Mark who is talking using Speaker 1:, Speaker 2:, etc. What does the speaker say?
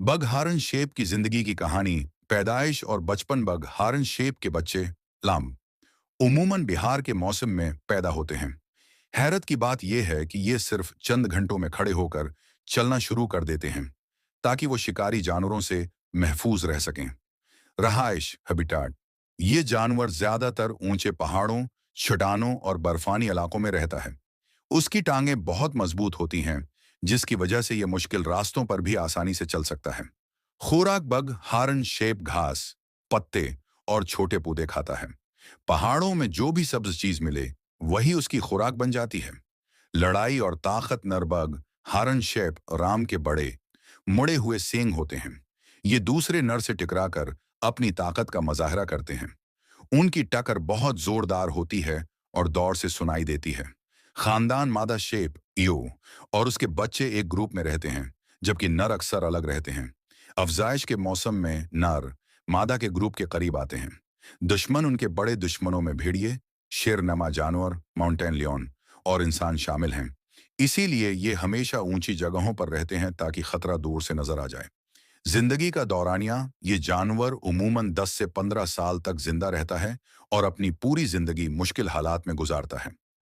Speaker 1: Bug हारन shape की जिंदगी की कहानी। पैदाइश और बचपन। बग हारन शेप के बच्चे लाम उमूमन बिहार के मौसम में पैदा होते हैं। हैरत की बात यह है कि ये सिर्फ चंद घंटों में खड़े होकर चलना शुरू कर देते हैं ताकि वो शिकारी जानवरों से महफूज रह सकें। रहाइश हैबिटाट। ये जानवर ज्यादातर ऊंचे पहाड़ों, चट्टानों और बर्फानी इलाकों में रहता है। उसकी टांगें बहुत मजबूत होती हैं, जिसकी वजह से यह मुश्किल रास्तों पर भी आसानी से चल सकता है। खुराक। बग हारन शेप घास, पत्ते और छोटे पौधे खाता है। पहाड़ों में जो भी सब्ज चीज मिले वही उसकी खुराक बन जाती है। लड़ाई और ताकत। नर बग हारन शेप राम के बड़े मुड़े हुए सींग होते हैं। ये दूसरे नर से टकराकर अपनी ताकत का मुजाहरा करते हैं। उनकी टक्कर बहुत जोरदार होती है और दौड़ से सुनाई देती है। खानदान। मादा शेप ईओ और उसके बच्चे एक ग्रुप में रहते हैं, जबकि नर अक्सर अलग रहते हैं। अफजाइश के मौसम में नर मादा के ग्रुप के करीब आते हैं। दुश्मन। उनके बड़े दुश्मनों में भेड़िए, शेरनमा जानवर, माउंटेन लियोन और इंसान शामिल हैं। इसीलिए ये हमेशा ऊंची जगहों पर रहते हैं ताकि खतरा दूर से नजर आ जाए। जिंदगी का दौरानिया। ये जानवर उमूमन 10 से 15 साल तक जिंदा रहता है और अपनी पूरी जिंदगी मुश्किल हालात में गुजारता है।